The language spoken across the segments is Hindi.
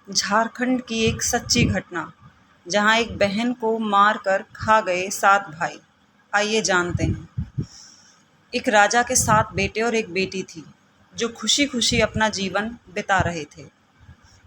झारखंड की एक सच्ची घटना जहां एक बहन को मार कर खा गए 7 भाई। आइए जानते हैं। एक राजा के 7 बेटे और एक बेटी थी जो खुशी खुशी अपना जीवन बिता रहे थे।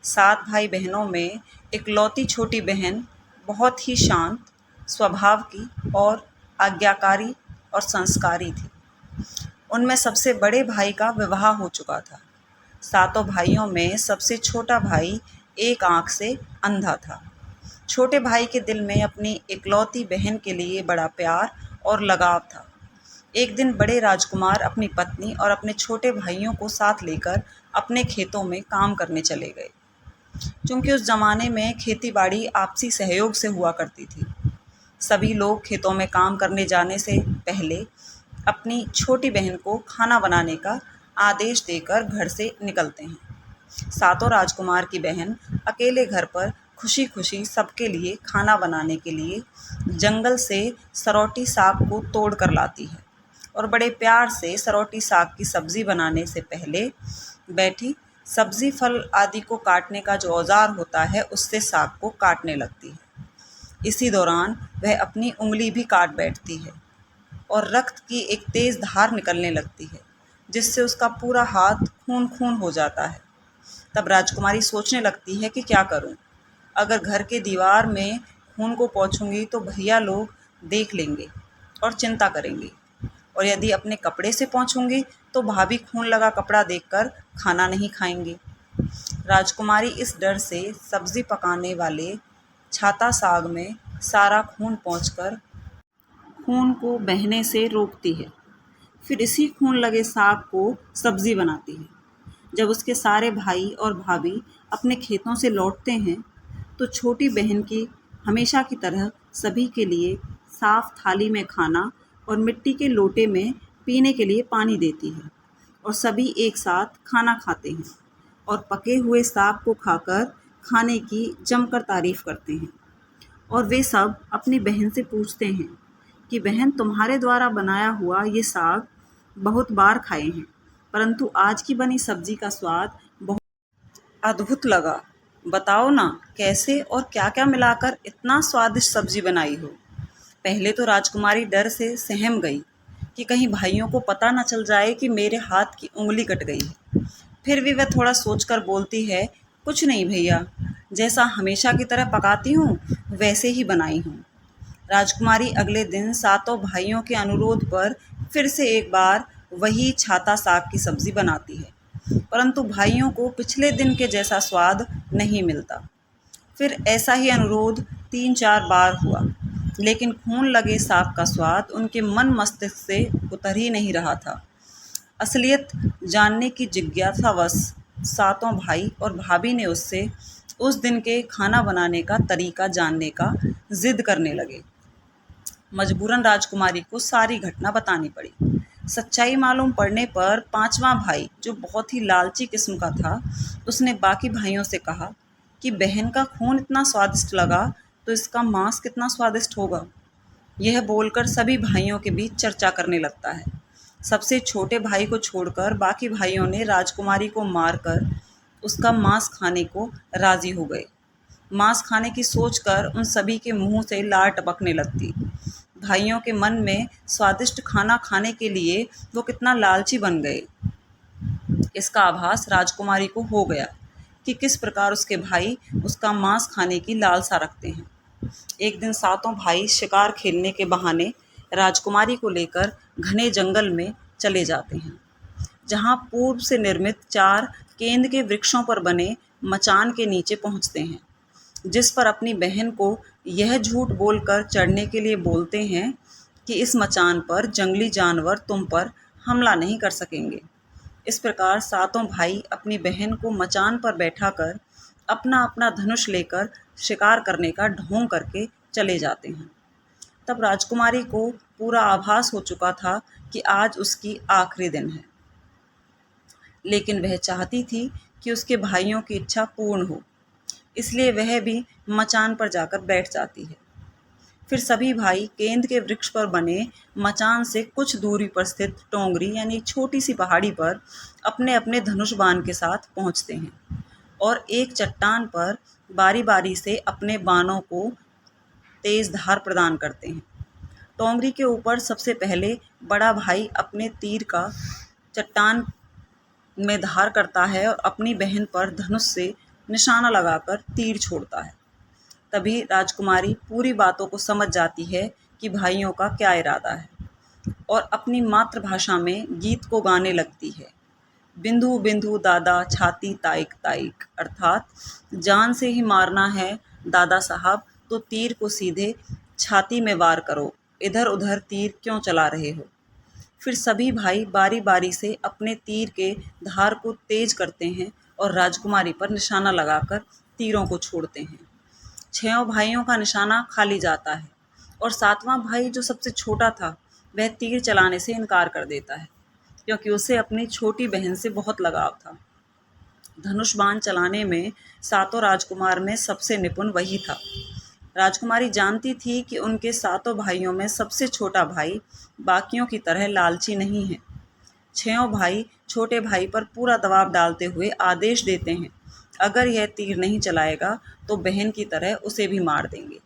7 भाई बहनों में इकलौती छोटी बहन बहुत ही शांत स्वभाव की और आज्ञाकारी और संस्कारी थी। उनमें सबसे बड़े भाई का विवाह हो चुका था। सातों भाइयों में सबसे छोटा भाई एक आंख से अंधा था। छोटे भाई के दिल में अपनी इकलौती बहन के लिए बड़ा प्यार और लगाव था। एक दिन बड़े राजकुमार अपनी पत्नी और अपने छोटे भाइयों को साथ लेकर अपने खेतों में काम करने चले गए। क्योंकि उस जमाने में खेती बाड़ी आपसी सहयोग से हुआ करती थी। सभी लोग खेतों में काम करने जाने से पहले अपनी छोटी बहन को खाना बनाने का आदेश देकर घर से निकलते हैं। सातों राजकुमार की बहन अकेले घर पर खुशी खुशी सबके लिए खाना बनाने के लिए जंगल से सरौटी साग को तोड़ कर लाती है और बड़े प्यार से सरौटी साग की सब्ज़ी बनाने से पहले बैठी सब्ज़ी फल आदि को काटने का जो औजार होता है उससे साग को काटने लगती है। इसी दौरान वह अपनी उंगली भी काट बैठती है और रक्त की एक तेज़ धार निकलने लगती है जिससे उसका पूरा हाथ खून खून हो जाता है। तब राजकुमारी सोचने लगती है कि क्या करूं? अगर घर के दीवार में खून को पोंछूंगी तो भैया लोग देख लेंगे और चिंता करेंगे, और यदि अपने कपड़े से पोंछूंगी तो भाभी खून लगा कपड़ा देखकर खाना नहीं खाएंगे। राजकुमारी इस डर से सब्जी पकाने वाले छाता साग में सारा खून पोंछकर खून को बहने से रोकती है। फिर इसी खून लगे साग को सब्जी बनाती है। जब उसके सारे भाई और भाभी अपने खेतों से लौटते हैं तो छोटी बहन की हमेशा की तरह सभी के लिए साफ थाली में खाना और मिट्टी के लोटे में पीने के लिए पानी देती है, और सभी एक साथ खाना खाते हैं और पके हुए साग को खाकर खाने की जमकर तारीफ करते हैं। और वे सब अपनी बहन से पूछते हैं कि बहन, तुम्हारे द्वारा बनाया हुआ ये साग बहुत बार खाए हैं, परंतु आज की बनी सब्जी का स्वाद बहुत अद्भुत लगा। बताओ ना, कैसे और क्या क्या मिलाकर इतना स्वादिष्ट सब्जी बनाई हो? पहले तो राजकुमारी डर से सहम गई कि कहीं भाइयों को पता न चल जाए कि मेरे हाथ की उंगली कट गई है। फिर भी वह थोड़ा सोचकर बोलती है, कुछ नहीं भैया, जैसा हमेशा की तरह पकाती हूँ वैसे ही बनाई हूँ। राजकुमारी अगले दिन सातों भाइयों के अनुरोध पर फिर से एक बार वही छाता साग की सब्जी बनाती है, परंतु भाइयों को पिछले दिन के जैसा स्वाद नहीं मिलता। फिर ऐसा ही अनुरोध 3-4 बार हुआ, लेकिन खून लगे साग का स्वाद उनके मन मस्तिष्क से उतर ही नहीं रहा था। असलियत जानने की जिज्ञासावश सातों भाई और भाभी ने उससे उस दिन के खाना बनाने का तरीका जानने का जिद करने लगे। मजबूरन राजकुमारी को सारी घटना बतानी पड़ी। सच्चाई मालूम पड़ने पर पांचवा भाई, जो बहुत ही लालची किस्म का था, उसने बाकी भाइयों से कहा कि बहन का खून इतना स्वादिष्ट लगा तो इसका मांस कितना स्वादिष्ट होगा। यह बोलकर सभी भाइयों के बीच चर्चा करने लगता है। सबसे छोटे भाई को छोड़कर बाकी भाइयों ने राजकुमारी को मारकर उसका मांस खाने को राजी हो गए। मांस खाने की सोचकर उन सभी के मुंह से लार टपकने लगती। भाइयों के मन में स्वादिष्ट खाना खाने के लिए वो कितना लालची बन गए, इसका आभास राजकुमारी को हो गया कि किस प्रकार उसके भाई उसका मांस खाने की लालसा रखते हैं। एक दिन सातों भाई शिकार खेलने के बहाने राजकुमारी को लेकर घने जंगल में चले जाते हैं, जहां पूर्व से निर्मित 4 केंद के वृक्षों पर बने मचान के नीचे पहुंचते हैं, जिस पर अपनी बहन को यह झूठ बोलकर चढ़ने के लिए बोलते हैं कि इस मचान पर जंगली जानवर तुम पर हमला नहीं कर सकेंगे। इस प्रकार सातों भाई अपनी बहन को मचान पर बैठाकर अपना अपना धनुष लेकर शिकार करने का ढोंग करके चले जाते हैं। तब राजकुमारी को पूरा आभास हो चुका था कि आज उसकी आखिरी दिन है, लेकिन वह चाहती थी कि उसके भाइयों की इच्छा पूर्ण हो, इसलिए वह भी मचान पर जाकर बैठ जाती है। फिर सभी भाई केंद के वृक्ष पर बने मचान से कुछ दूरी पर स्थित टोंगरी यानी छोटी सी पहाड़ी पर अपने अपने धनुष बाण के साथ पहुंचते हैं। और एक चट्टान पर बारी बारी से अपने बाणों को तेज धार प्रदान करते हैं। टोंगरी के ऊपर सबसे पहले बड़ा भाई अपने तीर का चट्टान में धार करता है और अपनी बहन पर धनुष से निशाना लगाकर तीर छोड़ता है। तभी राजकुमारी पूरी बातों को समझ जाती है कि भाइयों का क्या इरादा है, और अपनी मातृभाषा में गीत को गाने लगती है। बिंदु बिंदु दादा छाती ताइक ताइक, अर्थात जान से ही मारना है दादा साहब तो तीर को सीधे छाती में वार करो, इधर उधर तीर क्यों चला रहे हो। फिर सभी भाई बारी बारी से अपने तीर के धार को तेज करते हैं और राजकुमारी पर निशाना लगाकर तीरों को छोड़ते हैं। छहों भाइयों का निशाना खाली जाता है और सातवां भाई, जो सबसे छोटा था, वह तीर चलाने से इनकार कर देता है, क्योंकि उसे अपनी छोटी बहन से बहुत लगाव था। धनुष बाण चलाने में सातों राजकुमार में सबसे निपुण वही था। राजकुमारी जानती थी कि उनके सातों भाइयों में सबसे छोटा भाई बाकियों की तरह लालची नहीं है। छहों भाई छोटे भाई पर पूरा दबाव डालते हुए आदेश देते हैं, अगर यह तीर नहीं चलाएगा तो बहन की तरह उसे भी मार देंगे।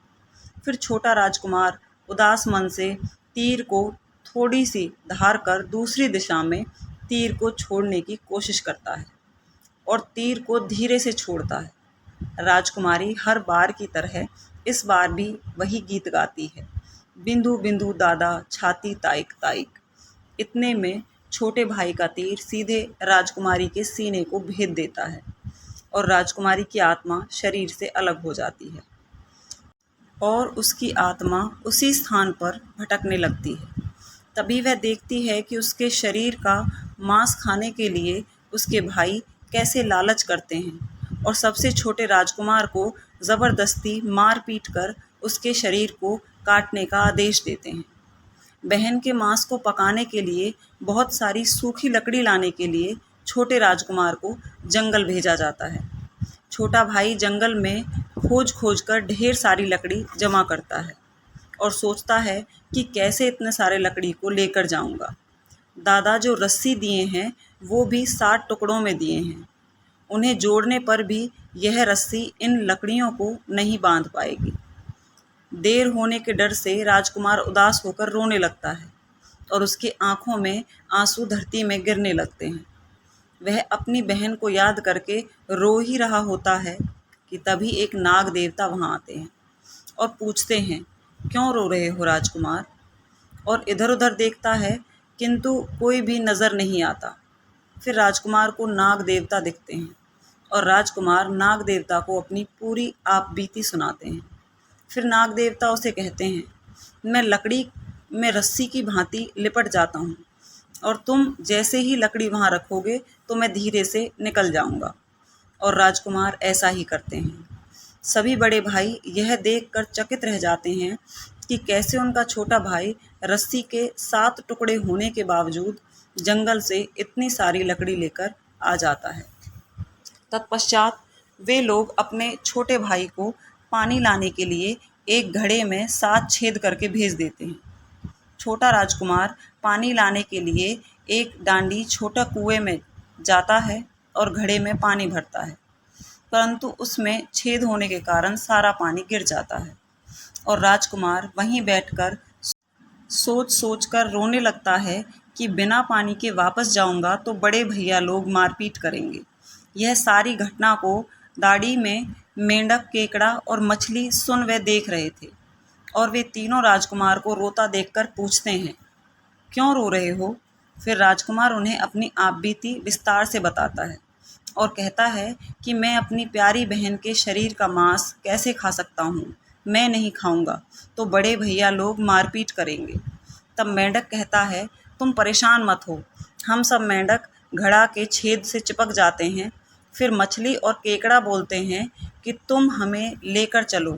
फिर छोटा राजकुमार उदास मन से तीर को थोड़ी सी धार कर दूसरी दिशा में तीर को छोड़ने की कोशिश करता है और तीर को धीरे से छोड़ता है। राजकुमारी हर बार की तरह इस बार भी वही गीत गाती है, बिंदु बिंदु दादा छाती ताइक ताइक। इतने में छोटे भाई का तीर सीधे राजकुमारी के सीने को भेद देता है और राजकुमारी की आत्मा शरीर से अलग हो जाती है और उसकी आत्मा उसी स्थान पर भटकने लगती है। तभी वह देखती है कि उसके शरीर का मांस खाने के लिए उसके भाई कैसे लालच करते हैं और सबसे छोटे राजकुमार को ज़बरदस्ती मार पीट कर उसके शरीर को काटने का आदेश देते हैं। बहन के मांस को पकाने के लिए बहुत सारी सूखी लकड़ी लाने के लिए छोटे राजकुमार को जंगल भेजा जाता है। छोटा भाई जंगल में खोज खोज कर ढेर सारी लकड़ी जमा करता है और सोचता है कि कैसे इतने सारे लकड़ी को लेकर जाऊंगा। दादा जो रस्सी दिए हैं वो भी 60 टुकड़ों में दिए हैं। उन्हें जोड़ने पर भी यह रस्सी इन लकड़ियों को नहीं बांध पाएगी। देर होने के डर से राजकुमार उदास होकर रोने लगता है और उसकी आंखों में आंसू धरती में गिरने लगते हैं। वह अपनी बहन को याद करके रो ही रहा होता है कि तभी एक नाग देवता वहां आते हैं और पूछते हैं, क्यों रो रहे हो राजकुमार। और इधर उधर देखता है किंतु कोई भी नज़र नहीं आता। फिर राजकुमार को नाग देवता दिखते हैं और राजकुमार नाग देवता को अपनी पूरी आप बीती सुनाते हैं। फिर नाग देवता उसे कहते हैं, मैं लकड़ी में रस्सी की भांति लिपट जाता हूँ और तुम जैसे ही लकड़ी वहाँ रखोगे तो मैं धीरे से निकल जाऊँगा। और राजकुमार ऐसा ही करते हैं। सभी बड़े भाई यह देखकर चकित रह जाते हैं कि कैसे उनका छोटा भाई रस्सी के 7 टुकड़े होने के बावजूद जंगल से इतनी सारी लकड़ी लेकर आ जाता है। तत्पश्चात वे लोग अपने छोटे भाई को पानी लाने के लिए एक घड़े में 7 छेद करके भेज देते हैं। छोटा राजकुमार पानी लाने के लिए एक डांडी छोटा कुएं में जाता है और घड़े में पानी भरता है, परंतु उसमें छेद होने के कारण सारा पानी गिर जाता है और राजकुमार वहीं बैठकर सोच सोच कर रोने लगता है कि बिना पानी के वापस जाऊंगा तो बड़े भैया लोग मारपीट करेंगे। यह सारी घटना को दाढ़ी में मेंढक, केकड़ा और मछली सुन व देख रहे थे और वे तीनों राजकुमार को रोता देखकर पूछते हैं, क्यों रो रहे हो। फिर राजकुमार उन्हें अपनी आपबीती विस्तार से बताता है और कहता है कि मैं अपनी प्यारी बहन के शरीर का मांस कैसे खा सकता हूँ, मैं नहीं खाऊंगा तो बड़े भैया लोग मारपीट करेंगे। तब मेंढक कहता है, तुम परेशान मत हो, हम सब मेंढक घड़ा के छेद से चिपक जाते हैं। फिर मछली और केकड़ा बोलते हैं कि तुम हमें लेकर चलो,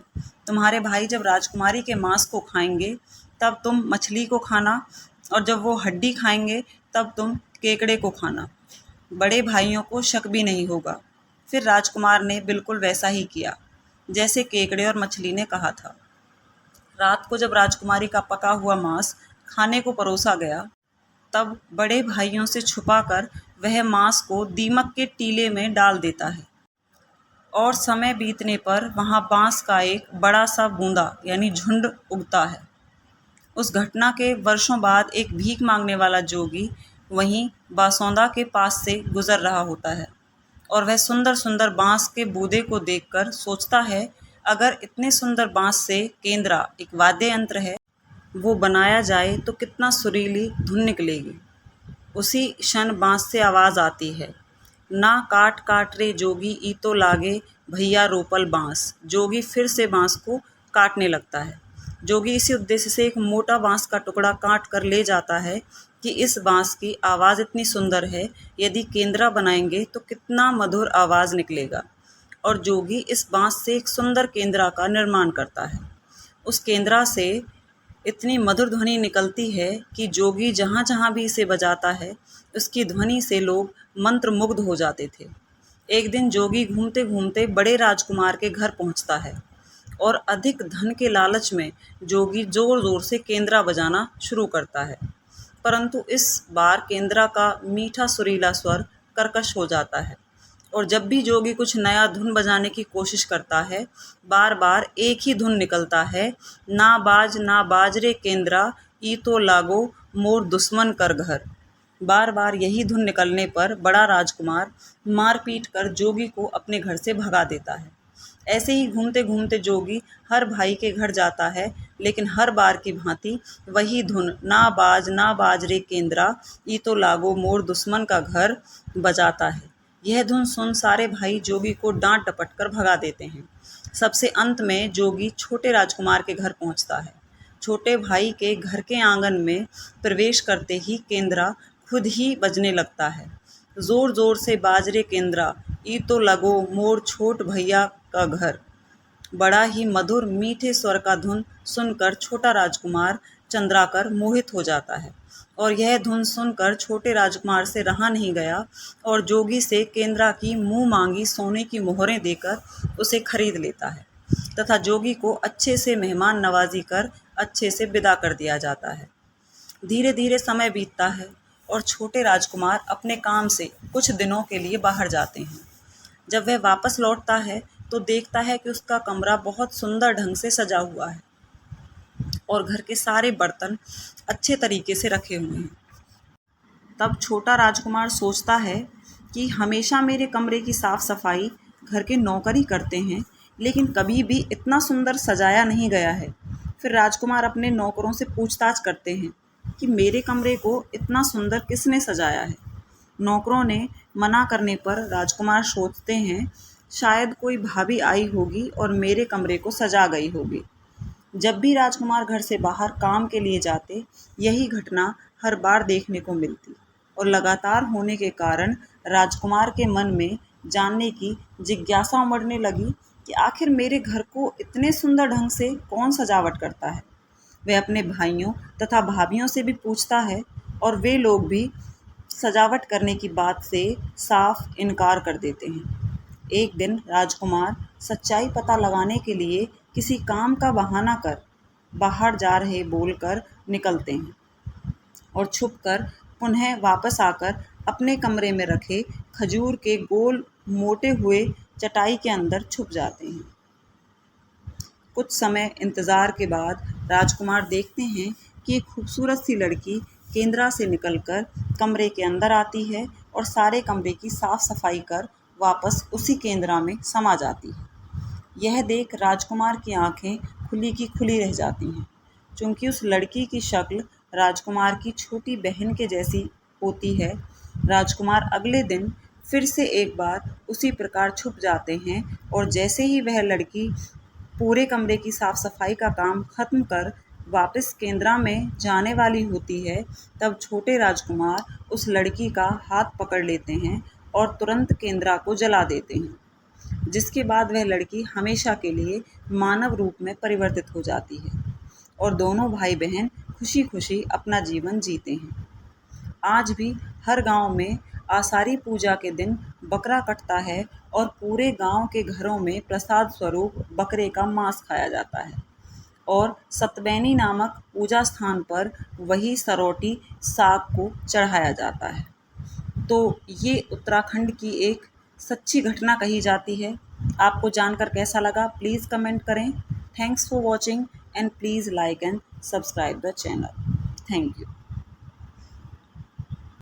तुम्हारे भाई जब राजकुमारी के मांस को खाएंगे तब तुम मछली को खाना और जब वो हड्डी खाएंगे तब तुम केकड़े को खाना। बड़े भाइयों को शक भी नहीं होगा। फिर राजकुमार ने बिल्कुल वैसा ही किया जैसे केकड़े और मछली ने कहा था। रात को जब राजकुमारी का पका हुआ मांस खाने को परोसा गया तब बड़े भाइयों से छुपाकर वह मांस को दीमक के टीले में डाल देता है और समय बीतने पर वहाँ बांस का एक बड़ा सा बूंदा यानी झुंड उगता है। उस घटना के वर्षों बाद एक भीख मांगने वाला जोगी वहीं बासोंदा के पास से गुजर रहा होता है और वह सुंदर सुंदर बांस के बूदे को देखकर सोचता है, अगर इतने सुंदर बांस से केंद्रा एक वाद्य यंत्र है, वो बनाया जाए तो कितना सुरीली धुन निकलेगी। उसी क्षण बांस से आवाज आती है, ना काट काट रे जोगी ई तो लागे भैया रोपल बांस। जोगी फिर से बांस को काटने लगता है। जोगी इसी उद्देश्य से एक मोटा बांस का टुकड़ा काट कर ले जाता है कि इस बांस की आवाज़ इतनी सुंदर है, यदि केंद्रा बनाएंगे तो कितना मधुर आवाज़ निकलेगा। और जोगी इस बांस से एक सुंदर केंद्रा का निर्माण करता है। उस केंद्रा से इतनी मधुर ध्वनि निकलती है कि जोगी जहाँ जहाँ भी इसे बजाता है, उसकी ध्वनि से लोग मंत्रमुग्ध हो जाते थे। एक दिन जोगी घूमते घूमते बड़े राजकुमार के घर पहुँचता है और अधिक धन के लालच में जोगी जोर जोर से केंद्रा बजाना शुरू करता है, परंतु इस बार केंद्रा का मीठा सुरीला स्वर कर्कश हो जाता है और जब भी जोगी कुछ नया धुन बजाने की कोशिश करता है, बार बार एक ही धुन निकलता है, ना बाज रे केंद्रा ई तो लागो मोर दुश्मन कर घर। बार बार यही धुन निकलने पर बड़ा राजकुमार मारपीट कर जोगी को अपने घर से भगा देता है। ऐसे ही घूमते घूमते जोगी हर भाई के घर जाता है, लेकिन हर बार की भांति वही धुन ना बाज रे केंद्रा ई तो लागो मोर दुश्मन का घर बजाता है। यह धुन सुन सारे भाई जोगी को डांट डपट कर भगा देते हैं। सबसे अंत में जोगी छोटे राजकुमार के घर पहुंचता है। छोटे भाई के घर के आंगन में प्रवेश करते ही केंद्रा खुद ही बजने लगता है, जोर जोर से बाजरे केंद्रा ई तो लगो मोर छोट भैया का घर। बड़ा ही मधुर मीठे स्वर का धुन सुनकर छोटा राजकुमार चंद्राकर मोहित हो जाता है और यह धुन सुनकर छोटे राजकुमार से रहा नहीं गया और जोगी से केंद्रा की मुंह मांगी सोने की मोहरें देकर उसे खरीद लेता है तथा जोगी को अच्छे से मेहमान नवाजी कर अच्छे से विदा कर दिया जाता है। धीरे धीरे समय बीतता है और छोटे राजकुमार अपने काम से कुछ दिनों के लिए बाहर जाते हैं। जब वह वापस लौटता है तो देखता है कि उसका कमरा बहुत सुंदर ढंग से सजा हुआ है और घर के सारे बर्तन अच्छे तरीके से रखे हुए हैं। तब छोटा राजकुमार सोचता है कि हमेशा मेरे कमरे की साफ सफाई घर के नौकर ही करते हैं, लेकिन कभी भी इतना सुंदर सजाया नहीं गया है। फिर राजकुमार अपने नौकरों से पूछताछ करते हैं कि मेरे कमरे को इतना सुंदर किसने सजाया है। नौकरों ने मना करने पर राजकुमार सोचते हैं शायद कोई भाभी आई होगी और मेरे कमरे को सजा गई होगी। जब भी राजकुमार घर से बाहर काम के लिए जाते, यही घटना हर बार देखने को मिलती और लगातार होने के कारण राजकुमार के मन में जानने की जिज्ञासा उमड़ने लगी कि आखिर मेरे घर को इतने सुंदर ढंग से कौन सजावट करता है। वह अपने भाइयों तथा भाभियों से भी पूछता है और वे लोग भी सजावट करने की बात से साफ इनकार कर देते हैं। एक दिन राजकुमार सच्चाई पता लगाने के लिए किसी काम का बहाना कर बाहर जा रहे बोलकर निकलते हैं और छुपकर पुनः वापस आकर अपने कमरे में रखे खजूर के गोल मोटे हुए चटाई के अंदर छुप जाते हैं। कुछ समय इंतज़ार के बाद राजकुमार देखते हैं कि एक खूबसूरत सी लड़की केंद्रा से निकलकर कमरे के अंदर आती है और सारे कमरे की साफ सफाई कर वापस उसी केंद्रा में समा जाती है। यह देख राजकुमार की आंखें खुली की खुली रह जाती हैं, क्योंकि उस लड़की की शक्ल राजकुमार की छोटी बहन के जैसी होती है। राजकुमार अगले दिन फिर से एक बार उसी प्रकार छुप जाते हैं और जैसे ही वह लड़की पूरे कमरे की साफ सफाई का काम खत्म कर वापस केंद्रा में जाने वाली होती है, तब छोटे राजकुमार उस लड़की का हाथ पकड़ लेते हैं और तुरंत केंद्रा को जला देते हैं, जिसके बाद वह लड़की हमेशा के लिए मानव रूप में परिवर्तित हो जाती है और दोनों भाई बहन खुशी खुशी अपना जीवन जीते हैं। आज भी हर गांव में आषाढ़ी पूजा के दिन बकरा कटता है और पूरे गांव के घरों में प्रसाद स्वरूप बकरे का मांस खाया जाता है और सतबैनी नामक पूजा स्थान पर वही सरौटी साग को चढ़ाया जाता है। तो ये उत्तराखंड की एक सच्ची घटना कही जाती है आपको जानकर कैसा लगा प्लीज़ कमेंट करें। Thanks for watching and please like and subscribe the channel. Thank you.